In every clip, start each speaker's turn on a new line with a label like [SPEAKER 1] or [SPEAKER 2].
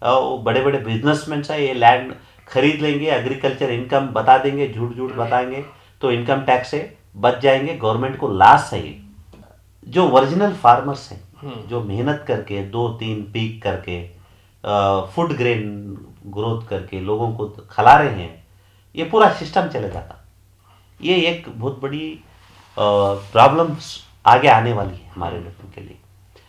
[SPEAKER 1] और बड़े बड़े बिजनेसमैन है ये लैंड खरीद लेंगे, एग्रीकल्चर इनकम बता देंगे, झूठ झूठ बताएंगे तो इनकम टैक्स से बच जाएंगे, गवर्नमेंट को लॉस है। जो ओरिजिनल फार्मर्स हैं जो मेहनत करके 2-3 पीक करके फूड ग्रेन ग्रोथ करके लोगों को खिला रहे हैं, ये पूरा सिस्टम चले जाता। ये एक बहुत बड़ी प्रॉब्लम्स आगे आने वाली है हमारे लोगों के लिए।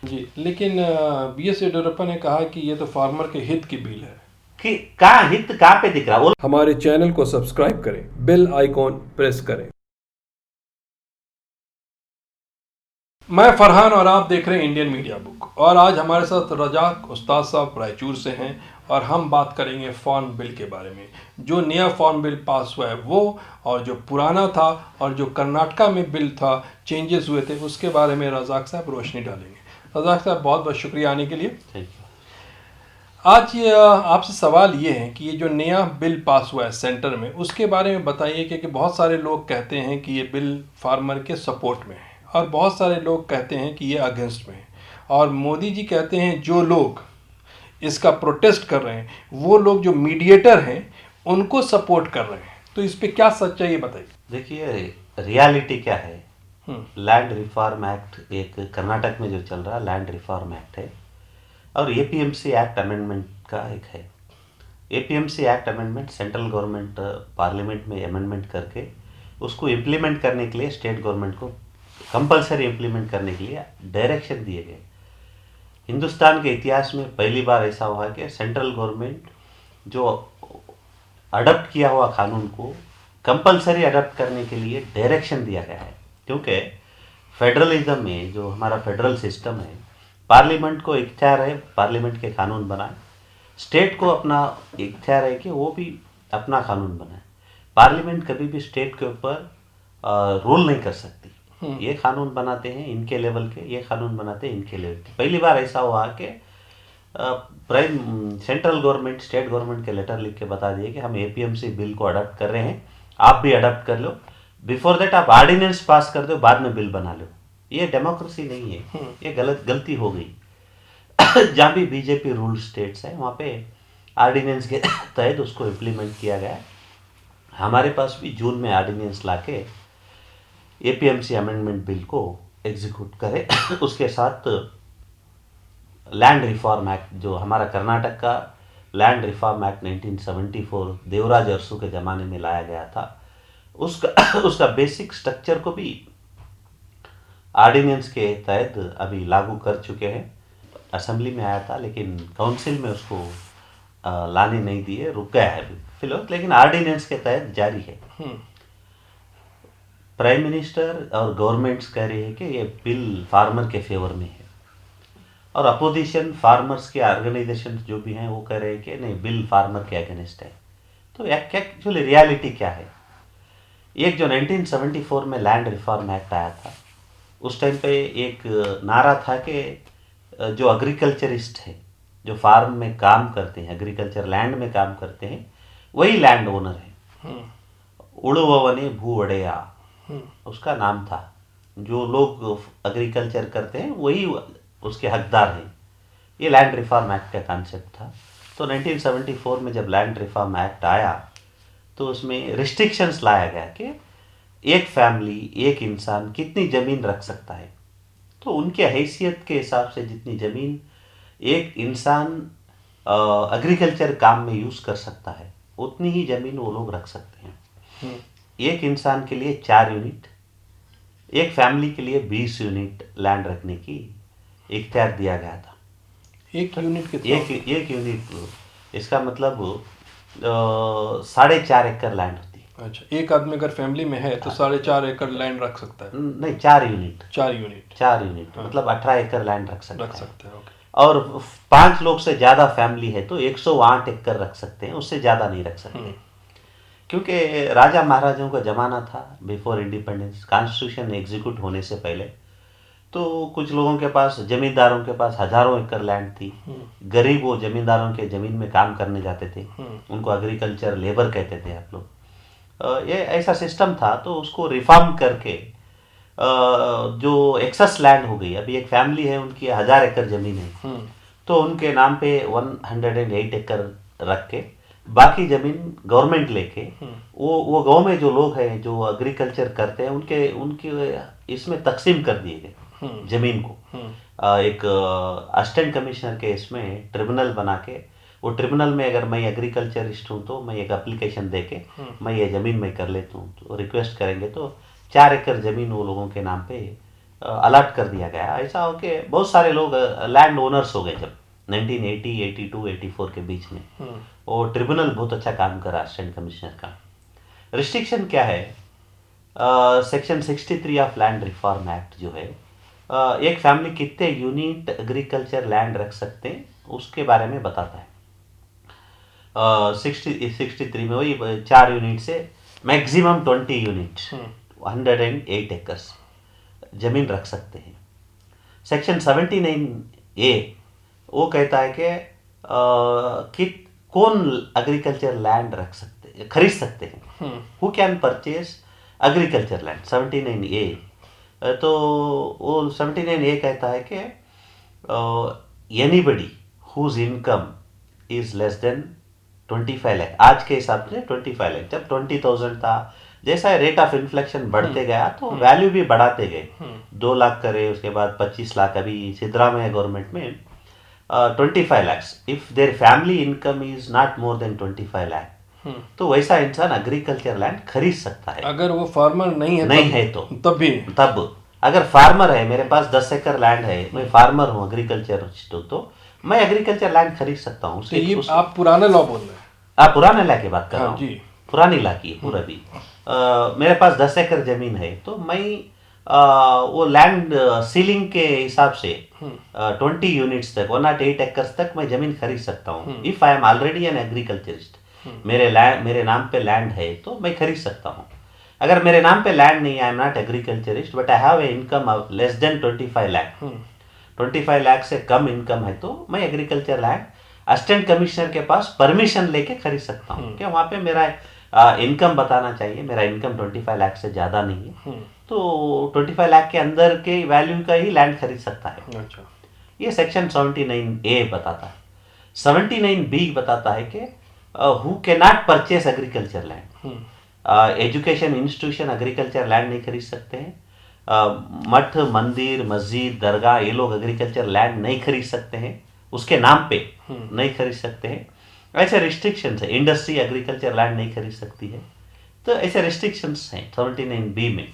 [SPEAKER 2] जी, लेकिन बी.एस. येडियुरप्पा ने कहा कि ये तो फार्मर के हित की बिल है।
[SPEAKER 1] कि कहाँ हित कहाँ पे दिख रहा वो।
[SPEAKER 2] हमारे चैनल को सब्सक्राइब करें, बेल आइकॉन प्रेस करें। मैं फरहान और आप देख रहे हैं इंडियन मीडिया बुक, और आज हमारे साथ रजाक उस्ताद साहब रायचूर से हैं और हम बात करेंगे फार्म बिल के बारे में। जो नया फार्म बिल पास हुआ है वो, और जो पुराना था और जो कर्नाटका में बिल था चेंजेस हुए थे, उसके बारे में रजाक साहब रोशनी डालेंगे। रजाक साहब बहुत बहुत शुक्रिया आने के लिए।
[SPEAKER 1] Thank you.
[SPEAKER 2] आज ये आपसे सवाल ये है कि ये जो नया बिल पास हुआ है सेंटर में, उसके बारे में बताइए, क्योंकि बहुत सारे लोग कहते हैं कि ये बिल फार्मर के सपोर्ट में है और बहुत सारे लोग कहते हैं कि ये अगेंस्ट में है, और मोदी जी कहते हैं जो लोग इसका प्रोटेस्ट कर रहे हैं वो लोग जो मीडिएटर हैं उनको सपोर्ट कर रहे हैं। तो इस पर क्या सच्चाई है बताइए।
[SPEAKER 1] देखिए रियलिटी क्या है।
[SPEAKER 2] हम्म,
[SPEAKER 1] लैंड रिफॉर्म एक्ट एक कर्नाटक में जो चल रहा लैंड रिफॉर्म एक्ट है, और एपीएमसी एक्ट अमेंडमेंट का एक है। APMC act amendment central government parliament में अमेंडमेंट करके उसको इम्प्लीमेंट करने के लिए स्टेट गवर्नमेंट को कंपलसरी इम्प्लीमेंट करने के लिए डायरेक्शन दिए गए। हिंदुस्तान के इतिहास में पहली बार ऐसा हुआ कि सेंट्रल गवर्नमेंट जो अडॉप्ट किया हुआ कानून को कंपलसरी अडॉप्ट करने के लिए डायरेक्शन दिया गया है। क्योंकि फेडरलिज्म में जो हमारा फेडरल सिस्टम है, पार्लियामेंट को इख्तियार है पार्लियामेंट के कानून बनाए, स्टेट को अपना इख्तियार है कि वो भी अपना कानून बनाए। पार्लियामेंट कभी भी स्टेट के ऊपर रूल नहीं कर सकती। ये कानून बनाते हैं इनके लेवल के, ये कानून बनाते हैं इनके लेवल के। पहली बार ऐसा हुआ कि prime central government state government के लेटर लिख के बता दिए कि हम एपीएमसी बिल को अडॉप्ट कर रहे हैं, आप भी अडॉप्ट कर लो। बिफोर दैट आप ऑर्डिनेंस पास कर दो, बाद में बिल बना लो। ये डेमोक्रेसी नहीं है, ये गलती हो गई। जहाँ भी बीजेपी रूल स्टेट्स है वहाँ पे ऑर्डिनेंस के तहत उसको इम्प्लीमेंट किया गया। हमारे पास भी जून में ऑर्डिनेंस लाके एपीएमसी अमेंडमेंट बिल को एग्जीक्यूट करे। उसके साथ लैंड रिफॉर्म एक्ट जो हमारा कर्नाटक का land reform act 1974 Devraj Arasu के ज़माने में लाया गया था, उसका बेसिक स्ट्रक्चर को भी ऑर्डिनेंस के तहत अभी लागू कर चुके हैं। असेंबली में आया था लेकिन काउंसिल में उसको लाने नहीं दिए, रुक गया है फिलहाल, लेकिन ऑर्डिनेंस के तहत जारी है। प्राइम मिनिस्टर और गवर्नमेंट्स कह रही है कि ये बिल फार्मर के फेवर में है, और अपोजिशन फार्मर्स के ऑर्गेनाइजेशन जो भी हैं वो कह रहे हैं कि नहीं बिल फार्मर के अगेंस्ट है। तो एक्चुअली रियलिटी क्या है। एक जो 1974 में लैंड रिफॉर्म एक्ट आया था, उस टाइम पे एक नारा था कि जो एग्रीकल्चरिस्ट है, जो फार्म में काम करते हैं, एग्रीकल्चर लैंड में काम करते हैं, वही लैंड ओनर है। उड़ुवने भू वड़ेया उसका नाम था। जो लोग एग्रीकल्चर करते हैं वही उसके हकदार हैं। ये लैंड रिफॉर्म एक्ट का कॉन्सेप्ट था। तो 1974 में जब लैंड रिफॉर्म एक्ट आया तो उसमें रिस्ट्रिक्शंस लाया गया कि एक फैमिली एक इंसान कितनी ज़मीन रख सकता है। तो उनके हैसियत के हिसाब से जितनी ज़मीन एक इंसान एग्रीकल्चर काम में यूज़ कर सकता है उतनी ही ज़मीन वो लोग रख सकते हैं। एक इंसान के लिए 4 यूनिट, एक फैमिली के लिए 20 यूनिट लैंड रखने की इख्तियार दिया गया था।
[SPEAKER 2] एक यूनिट के
[SPEAKER 1] एक यूनिट इसका मतलब 4.5 एकड़ लैंड होती है।
[SPEAKER 2] अच्छा, एक आदमी अगर फैमिली में है तो 4.5 एकड़ लैंड रख सकता है।
[SPEAKER 1] नहीं, 4 यूनिट।
[SPEAKER 2] 4 यूनिट
[SPEAKER 1] मतलब 18 एकड़ लैंड रख सकता है।
[SPEAKER 2] ओके।
[SPEAKER 1] और 5 लोग से ज़्यादा फैमिली है तो 108 एकड़ रख सकते हैं, उससे ज़्यादा नहीं रख सकते। क्योंकि राजा महाराजाओं का ज़माना था बिफोर इंडिपेंडेंस, कॉन्स्टिट्यूशन एग्जीक्यूट होने से पहले। तो कुछ लोगों के पास, जमींदारों के पास हज़ारों एकड़ लैंड थी। गरीब वो जमींदारों के ज़मीन में काम करने जाते थे, उनको एग्रीकल्चर लेबर कहते थे आप लोग। ये ऐसा सिस्टम था। तो उसको रिफॉर्म करके जो एक्सेस लैंड हो गई, अभी एक फैमिली है उनकी 1000 एकड़ ज़मीन है, तो उनके नाम पे 108 एकड़ रख के बाकी जमीन गवर्नमेंट लेके वो गांव में जो लोग हैं जो एग्रीकल्चर करते हैं उनके उनकी इसमें तकसीम कर दिए गए जमीन को। एक असिस्टेंट कमिश्नर के इसमें ट्रिब्यूनल बना के वो ट्रिब्यूनल में अगर मैं एग्रीकल्चरिस्ट हूँ तो मैं एक एप्लीकेशन दे के मैं ये ज़मीन मैं कर लेता हूँ, तो रिक्वेस्ट करेंगे तो 4 एकड़ ज़मीन वो लोगों के नाम पे अलाट कर दिया गया। ऐसा हो के बहुत सारे लोग लैंड ओनर्स हो गए जब 1980, 82, 84 के बीच में। वो ट्रिब्यूनल बहुत अच्छा काम करा असिस्टेंट कमिश्नर का। रिस्ट्रिक्शन क्या है, section 63 of land reform act जो है एक फैमिली कितने यूनिट एग्रीकल्चर लैंड रख सकते हैं उसके बारे में बताता है। 63 में वही 4 यूनिट से मैक्सिमम 20 यूनिट 108 एकर्स जमीन रख सकते हैं। सेक्शन 79A वो कहता है कि कौन एग्रीकल्चर लैंड रख सकते खरीद सकते हैं, who can purchase agriculture land. 79A तो वो 79A कहता है कि anybody whose income is less than 25 lakh, आज के हिसाब से 25 लाख, जब 20,000 था जैसा रेट ऑफ इन्फ्लेक्शन बढ़ते गया तो वैल्यू भी बढ़ाते गए। 2 लाख करे, उसके बाद 25 लाख, अभी सिद्धरा में गवर्नमेंट में 25 lakhs if their family income is not more than 25 lakh, तो वैसा इंसान एग्रीकल्चर लैंड खरीद सकता है।
[SPEAKER 2] अगर वो फार्मर नहीं
[SPEAKER 1] है तो
[SPEAKER 2] तब भी
[SPEAKER 1] तब अगर फार्मर है, मेरे पास 10 एकड़ लैंड है, मैं फार्मर हूँ एग्रीकल्चर, तो मैं एग्रीकल्चर लैंड खरीद सकता हूँ।
[SPEAKER 2] तो ये आप पुराना लॉ बोल रहे हैं?
[SPEAKER 1] आप पुराने लॉ की बात कर रहा हूँ
[SPEAKER 2] जी,
[SPEAKER 1] पुरानी लॉ की पूरा भी। मेरे पास 10 एकड़ जमीन है तो मैं वो लैंड सीलिंग के हिसाब से 20 यूनिट्स तक 108 एकर्स तक मैं जमीन खरीद सकता हूँ। If I am already an agriculturist, मेरे नाम पे लैंड है तो मैं खरीद सकता हूँ। अगर मेरे नाम पे लैंड नहीं, I am not agriculturist but I have a income less than 25 lakh, 25 lakh से कम इनकम है तो मैं एग्रीकल्चर लैंड असिस्टेंट कमिश्नर के पास परमिशन लेके खरीद सकता हूँ कि वहाँ पे मेरा इनकम बताना चाहिए, मेरा इनकम 25 लाख से ज़्यादा नहीं है, तो 25 लाख के अंदर के वैल्यू का ही लैंड खरीद सकता है।
[SPEAKER 2] अच्छा,
[SPEAKER 1] ये सेक्शन 79A बताता है। 79B बताता है कि who can not purchase agriculture land, education institution agriculture land नहीं खरीद सकते हैं, मठ मंदिर मस्जिद दरगाह ये लोग एग्रीकल्चर लैंड नहीं खरीद सकते हैं, उसके नाम पे नहीं खरीद सकते हैं। ऐसे रिस्ट्रिक्शंस है। इंडस्ट्री एग्रीकल्चर लैंड नहीं खरीद सकती है, तो ऐसे रिस्ट्रिक्शंस हैं 79B में।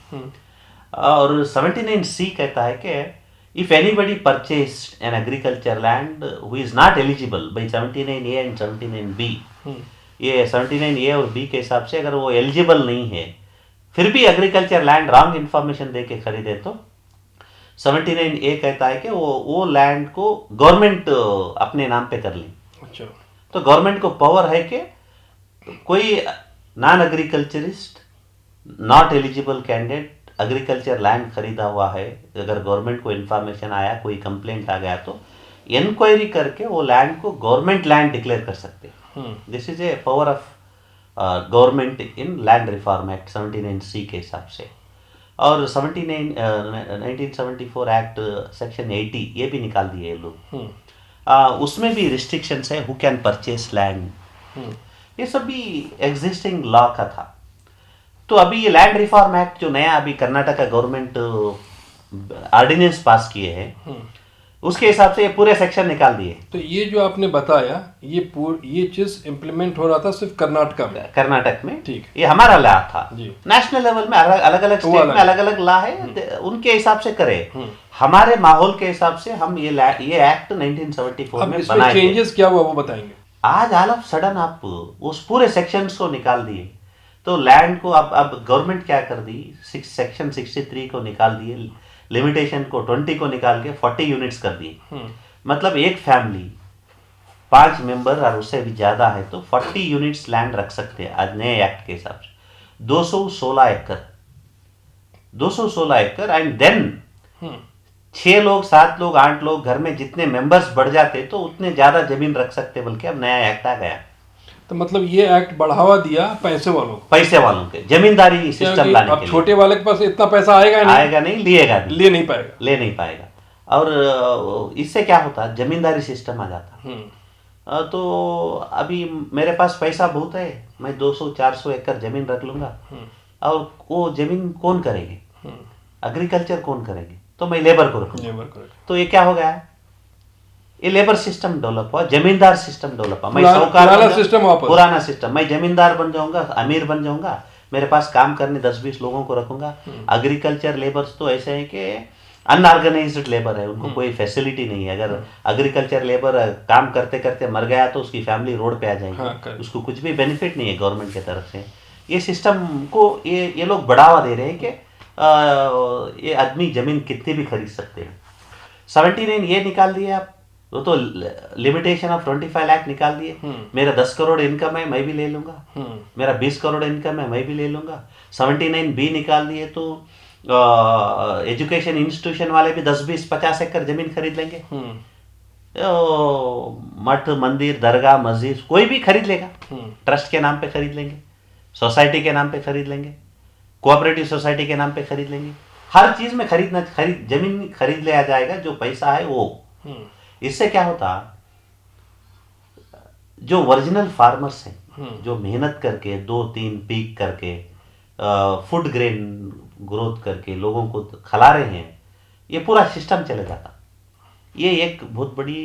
[SPEAKER 1] और 79C कहता है कि if anybody purchase an agriculture land who is not eligible by 79A and 79B, ये 79A और B के हिसाब से अगर वो एलिजिबल नहीं है फिर भी एग्रीकल्चर लैंड रॉन्ग इन्फॉर्मेशन दे के खरीदे तो 79A कहता है कि वो लैंड को गवर्नमेंट अपने नाम पे कर ले।
[SPEAKER 2] अच्छा,
[SPEAKER 1] तो गवर्नमेंट को पावर है कि कोई non agriculturist not eligible candidate agriculture land खरीदा हुआ है, अगर गवर्नमेंट को इन्फॉर्मेशन आया, कोई कंप्लेंट आ गया तो इंक्वायरी करके वो लैंड को गवर्नमेंट लैंड डिक्लेयर कर सकते हैं। This is a power of government in land reform act 79C के हिसाब से। और 1974 एक्ट सेक्शन 80 ये भी निकाल दिए ये लोग। उसमें भी रिस्ट्रिक्शंस है, हु कैन परचेस लैंड, ये सब भी एग्जिस्टिंग लॉ का था। तो अभी ये लैंड रिफॉर्म एक्ट जो नया अभी कर्नाटक का गवर्नमेंट ऑर्डिनेंस पास किए हैं उसके हिसाब से ये पूरे सेक्शन निकाल दिए।
[SPEAKER 2] तो ये जो आपने बताया ये चीज इम्प्लीमेंट हो रहा था सिर्फ कर्नाटक में,
[SPEAKER 1] ठीक, ये हमारा लॉ था
[SPEAKER 2] जी।
[SPEAKER 1] नेशनल लेवल में अलग अलग स्टेट में अलग अलग लॉ है, उनके हिसाब से करे। हमारे माहौल के हिसाब से हम ये एक्ट 1974 में बनाए।
[SPEAKER 2] चेंजेस क्या हुआ वो बताएंगे?
[SPEAKER 1] आज ऑल ऑफ सडन आप उस पूरे सेक्शंस को निकाल दिए, तो लैंड को अब गवर्नमेंट क्या कर दी, सेक्शन 63 को निकाल दिए, लिमिटेशन को 20 को निकाल के 40 यूनिट्स कर दिए। मतलब एक फैमिली 5 मेंबर और उससे भी ज़्यादा है तो 40 यूनिट्स लैंड रख सकते हैं आज नए एक्ट के हिसाब से। 216 एकड़ एंड देन 6 लोग 7 लोग 8 लोग घर में जितने मेंबर्स बढ़ जाते तो उतने ज़्यादा जमीन रख सकते, बल्कि अब नया एक्ट आ गया।
[SPEAKER 2] तो मतलब ये एक्ट बढ़ावा दिया पैसे वालों
[SPEAKER 1] के जमींदारी सिस्टम लाने के लिए।
[SPEAKER 2] छोटे वाले के पास इतना पैसा आएगा नहीं,
[SPEAKER 1] ले नहीं पाएगा। और इससे क्या होता, जमींदारी सिस्टम आ जाता। तो अभी मेरे पास पैसा बहुत है, मैं 200-400 एकड़ जमीन रख लूंगा, और वो जमीन कौन करेंगे, एग्रीकल्चर कौन करेंगे, तो मैं लेबर को रखूंगा। तो ये क्या हो गया, ये लेबर सिस्टम डेवलप हुआ, जमींदार सिस्टम डेवलप हुआ। मैं साहूकार, पुराना सिस्टम, मैं जमींदार बन जाऊंगा, अमीर बन जाऊंगा, मेरे पास काम करने 10-20 लोगों को रखूंगा। एग्रीकल्चर लेबर्स तो ऐसे हैं कि अनऑर्गेनाइज्ड लेबर है, उनको कोई फैसिलिटी नहीं है। अगर एग्रीकल्चर लेबर काम करते करते मर गया तो उसकी फैमिली रोड पे आ जाएगी, उसको कुछ भी बेनिफिट नहीं है गवर्नमेंट की तरफ से। ये सिस्टम को ये लोग बढ़ावा दे रहे हैं कि ये आदमी जमीन कितनी भी खरीद सकते हैं। 79 ये निकाल दिए आप, वो तो लिमिटेशन ऑफ 25 लाख निकाल दिए। मेरा 10 करोड़ इनकम है, मैं भी ले लूंगा, मेरा 20 करोड़ इनकम है, मैं भी ले लूंगा। 79 बी निकाल दिए तो एजुकेशन इंस्टीट्यूशन वाले भी 10-20-50 एकड़ जमीन खरीद लेंगे। मठ मंदिर दरगाह मस्जिद कोई भी खरीद लेगा, ट्रस्ट के नाम पे खरीद लेंगे, सोसाइटी के नाम पे खरीद लेंगे, कोऑपरेटिव सोसाइटी के नाम पे खरीद लेंगे। हर चीज में जमीन खरीद लिया जाएगा, जो पैसा है वो। इससे क्या होता, जो ओरिजिनल फार्मर्स हैं, जो मेहनत करके 2-3 पीक करके फूड ग्रेन ग्रोथ करके लोगों को खिला रहे हैं, ये पूरा सिस्टम चले जाता। ये एक बहुत बड़ी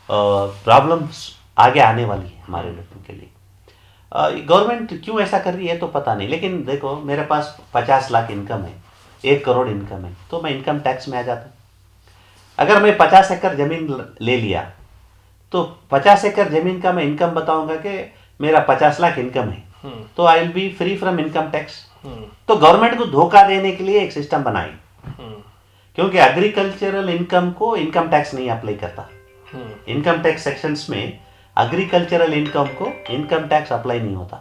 [SPEAKER 1] प्रॉब्लम आगे आने वाली है हमारे लोगों के लिए। गवर्नमेंट क्यों ऐसा कर रही है तो पता नहीं, लेकिन देखो मेरे पास 50 लाख इनकम है, 1 करोड़ इनकम है, तो मैं इनकम टैक्स में आ जाता। अगर मैं 50 एकड़ जमीन ले लिया तो 50 एकड़ जमीन का मैं इनकम बताऊंगा कि मेरा 50 लाख इनकम है, तो I will be free from income tax. तो गवर्नमेंट को धोखा देने के लिए एक सिस्टम बनाई, क्योंकि एग्रीकल्चरल इनकम को इनकम टैक्स नहीं अप्लाई करता। इनकम टैक्स सेक्शंस में एग्रीकल्चरल इनकम को इनकम टैक्स अप्लाई नहीं होता।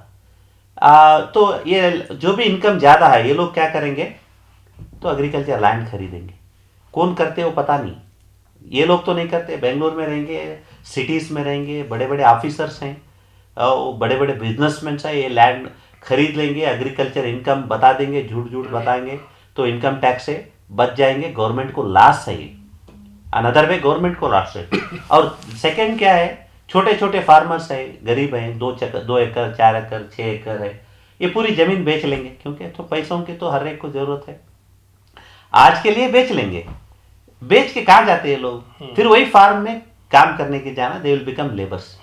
[SPEAKER 1] तो ये जो भी इनकम ज्यादा है, ये लोग क्या करेंगे, तो एग्रीकल्चर लैंड खरीदेंगे। कौन करते वो पता नहीं, ये लोग तो नहीं करते, बेंगलोर में रहेंगे, सिटीज में रहेंगे, बड़े बड़े ऑफिसर्स हैं, बड़े बड़े बिजनेसमैन हैं, ये लैंड खरीद लेंगे, एग्रीकल्चर इनकम बता देंगे, झूठ झूठ बताएंगे, तो इनकम टैक्स से बच जाएंगे। गवर्नमेंट को लॉस है, अनदर वे गवर्नमेंट को लॉस है। और सेकंड क्या है, छोटे छोटे फार्मर्स है, गरीब हैं, 2 एकड़ 4 एकड़ 6 एकड़ है, ये पूरी जमीन बेच लेंगे, क्योंकि तो पैसों की तो हर एक को जरूरत है, आज के लिए बेच लेंगे। बेच के कहाँ जाते हैं लोग, फिर वही फार्म में काम करने के जाना, they will become labours.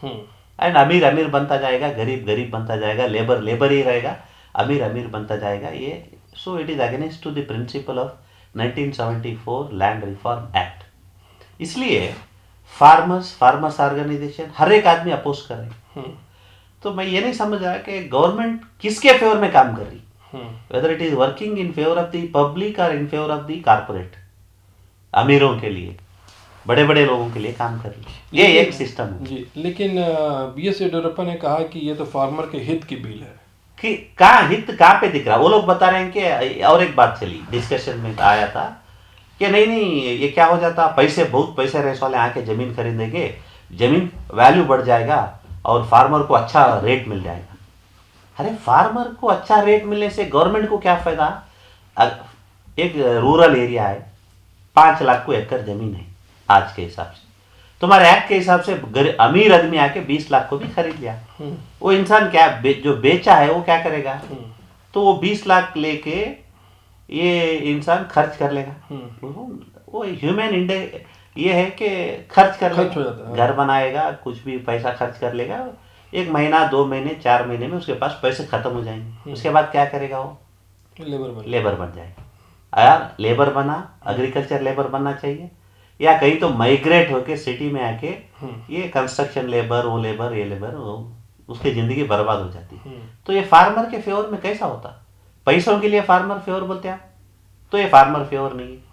[SPEAKER 1] And अमीर अमीर बनता जाएगा, गरीब गरीब बनता जाएगा, लेबर लेबर ही रहेगा, अमीर अमीर बनता जाएगा। ये so it is against to the principle of 1974 land reform act. इसलिए फार्मर्स ऑर्गेनाइजेशन हर एक आदमी अपोज कर रहे हैं। तो मैं ये नहीं समझ रहा कि गवर्नमेंट किसके फेवर में काम कर रही, whether it is working in favour of the public और in favour of the corporate, अमीरों के लिए, बड़े बड़े लोगों के लिए काम कर रही है। ये एक सिस्टम है
[SPEAKER 2] जी। लेकिन बी.एस. येडियुरप्पा ने कहा कि ये तो फार्मर के हित की बिल है,
[SPEAKER 1] कि कहाँ हित कहाँ पे दिख रहा। वो लोग बता रहे हैं कि, और एक बात चली डिस्कशन में आया था कि नहीं ये क्या हो जाता, बहुत पैसे रेस वाले आके जमीन खरीदेंगे, जमीन वैल्यू बढ़ जाएगा और फार्मर को अच्छा रेट मिल जाएगा। अरे फार्मर को अच्छा रेट मिलने से गवर्नमेंट को क्या फायदा। एक रूरल एरिया है, 5 लाख को एकड़ जमीन है आज के हिसाब से, तुम्हारे एक्ट के हिसाब से अमीर आदमी आके 20 लाख को भी खरीद लिया, वो इंसान क्या जो बेचा है वो क्या करेगा, तो वो 20 लाख लेके ये इंसान खर्च कर लेगा। वो ह्यूमन इंडेक्स ये है कि खर्च कर लेगा, घर बनाएगा, कुछ भी पैसा खर्च कर लेगा, 1 महीना 2 महीने 4 महीने में उसके पास पैसे खत्म हो जाएंगे। उसके बाद क्या करेगा, वो लेबर बन जाएगा। यार लेबर बना, एग्रीकल्चर लेबर बनना चाहिए, या कहीं तो माइग्रेट होके सिटी में आके ये कंस्ट्रक्शन लेबर, वो लेबर, ये लेबर, उसकी जिंदगी बर्बाद हो जाती है। तो ये फार्मर के फेवर में कैसा होता, पैसों के लिए फार्मर फेवर बोलते हैं, तो ये फार्मर फेवर नहीं है।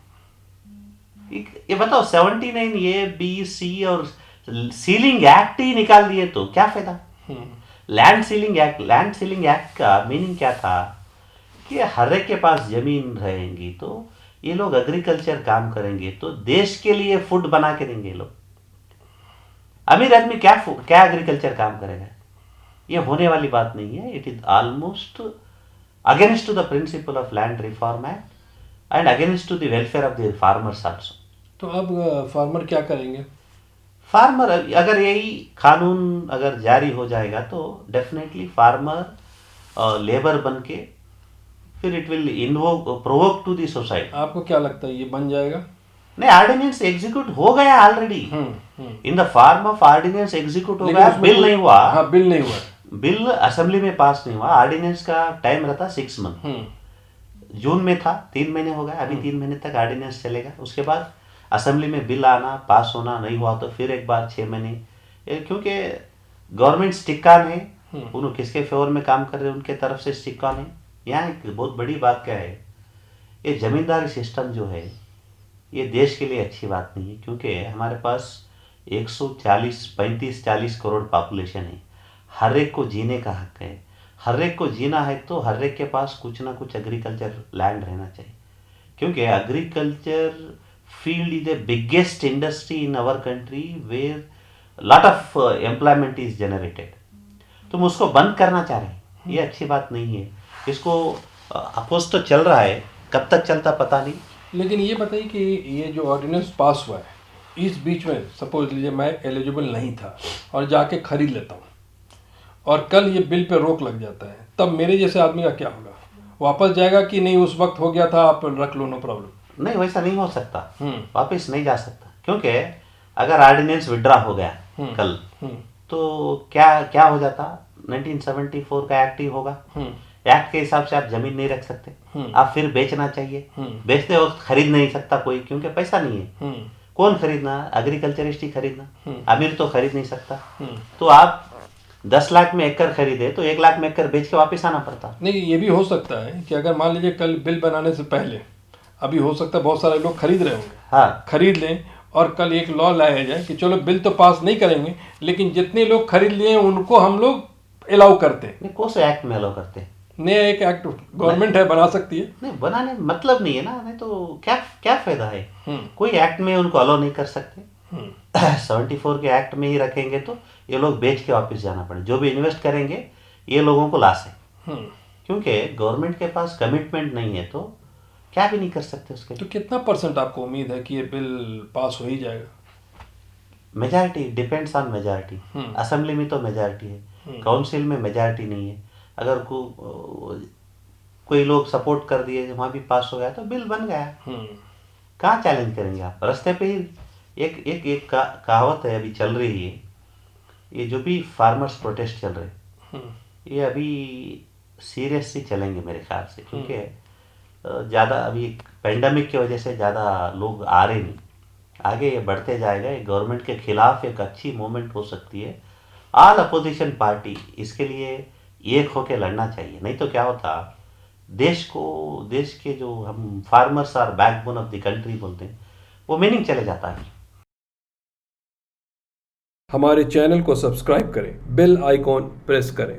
[SPEAKER 1] ये बताओ 79 ए बी सी और सीलिंग एक्ट ही निकाल दिए तो क्या फायदा। लैंड सीलिंग एक्ट का मीनिंग क्या था कि हर एक के पास जमीन रहेंगी तो ये लोग एग्रीकल्चर काम करेंगे, तो देश के लिए फूड बना के देंगे। लोग अमीर आदमी क्या एग्रीकल्चर काम करेगा, ये होने वाली बात नहीं है। It is almost against to the principle of land reform act and against to the welfare of the farmers also.
[SPEAKER 2] तो अब फार्मर क्या करेंगे?
[SPEAKER 1] फार्मर अगर यही कानून अगर जारी हो जाएगा तो डेफिनेटली फार्मर लेबर बन के फिर it will invoke provoke to the society.
[SPEAKER 2] आपको क्या लगता है ये बन जाएगा?
[SPEAKER 1] नहीं, ऑर्डिनेंस एग्जीक्यूट हो गया already, in the form of ordinance execute हो गया, बिल नहीं हुआ।
[SPEAKER 2] हाँ, बिल नहीं हुआ,
[SPEAKER 1] बिल असेंबली में पास नहीं हुआ। ऑर्डिनेंस का टाइम रहता 6 मंथ, जून में था, 3 महीने हो गए, अभी 3 महीने तक ऑर्डिनेंस चलेगा। उसके बाद असेंबली में बिल आना, पास होना, नहीं हुआ तो फिर एक बार 6 महीने, क्योंकि गवर्नमेंट स्टिक ऑन है, उन्होंने किसके फेवर में काम कर रहे हैं उनके तरफ से स्टिक ऑन है। यहाँ एक बहुत बड़ी बात क्या है, ये जमींदारी सिस्टम जो है ये देश के लिए अच्छी बात नहीं है, क्योंकि हमारे पास 35-40 करोड़ पॉपुलेशन है। हर एक को जीने का हक है, हर एक को जीना है तो हर एक के पास कुछ ना कुछ एग्रीकल्चर लैंड रहना चाहिए, क्योंकि agriculture field is the biggest industry in our country where lot of employment is generated. तुम उसको बंद करना चाह रहे हैं, ये अच्छी बात नहीं है। इसको अपोज तो चल रहा है, कब तक चलता पता नहीं।
[SPEAKER 2] लेकिन ये बताइए कि ये जो ऑर्डिनेंस पास हुआ है, इस बीच में सपोज लीजिए मैं एलिजिबल नहीं था और जाके खरीद लेता हूँ और कल ये बिल पे रोक लग जाता है, तब मेरे जैसे आदमी का क्या होगा? वापस जाएगा कि नहीं उस वक्त हो गया था, आप रख लो, नो प्रॉब्लम?
[SPEAKER 1] नहीं, वैसा नहीं हो सकता, वापस नहीं जा सकता, क्योंकि अगर ऑर्डिनेंस विड्रा हो गया कल तो क्या क्या हो जाता, 1974 का एक्ट ही होगा। एक्ट के हिसाब से आप जमीन नहीं रख सकते, आप फिर बेचना चाहिए, बेचते वक्त खरीद नहीं सकता कोई, क्योंकि पैसा नहीं है। कौन खरीदना? एग्रीकल्चरिस्ट ही खरीदना, अमीर तो खरीद नहीं सकता। तो आप 10 लाख में एकड़ खरीदे तो 1 लाख में एकड़ बेच के वापस आना पड़ता।
[SPEAKER 2] नहीं, ये भी हो सकता है कि अगर मान लीजिए कल बिल बनाने से पहले, अभी हो सकता है बहुत सारे लोग खरीद रहे होंगे,
[SPEAKER 1] हाँ,
[SPEAKER 2] खरीद लें और कल एक लॉ लाया जाए कि चलो बिल तो पास नहीं करेंगे लेकिन जितने लोग खरीद लिए उनको हम लोग अलाउ करते हैं।
[SPEAKER 1] नहीं, कौन से एक्ट में अलाउ करते हैं?
[SPEAKER 2] नया एक एक्ट गवर्नमेंट है, बना सकती है।
[SPEAKER 1] नहीं, बनाने मतलब नहीं है ना, नहीं तो क्या क्या फायदा है? कोई एक्ट में उनको अलाउ नहीं कर सकते। 74 के एक्ट में ही रखेंगे तो ये लोग बेच के वापस जाना पड़े। जो भी इन्वेस्ट करेंगे ये लोगों को लॉस है, क्योंकि गवर्नमेंट के पास कमिटमेंट नहीं है तो क्या भी नहीं कर सकते उसके।
[SPEAKER 2] तो कितना % आपको उम्मीद है कि ये बिल पास हो ही जाएगा?
[SPEAKER 1] Majority depends on majority. Assembly में तो मेजॉरिटी है, काउंसिल में मेजॉरिटी नहीं है। अगर कोई लोग सपोर्ट कर दिए, वहाँ भी पास हो गया तो बिल बन गया। कहाँ चैलेंज करेंगे आप? रास्ते पे ही एक कहावत है अभी चल रही है, ये जो भी फार्मर्स प्रोटेस्ट चल रहे ये अभी सीरियसली चलेंगे मेरे ख्याल से, क्योंकि ज़्यादा अभी पेंडेमिक की वजह से ज़्यादा लोग आ रहे नहीं, आगे ये बढ़ते जाएगा। ये गवर्नमेंट के खिलाफ एक अच्छी मूवमेंट हो सकती है। ऑल अपोजिशन पार्टी इसके लिए एक होकर लड़ना चाहिए, नहीं तो क्या होता, देश के जो हम farmers are backbone of the country बोलते हैं, वो मीनिंग चले जाता है।
[SPEAKER 2] हमारे चैनल को सब्सक्राइब करें, बेल आइकॉन प्रेस करें।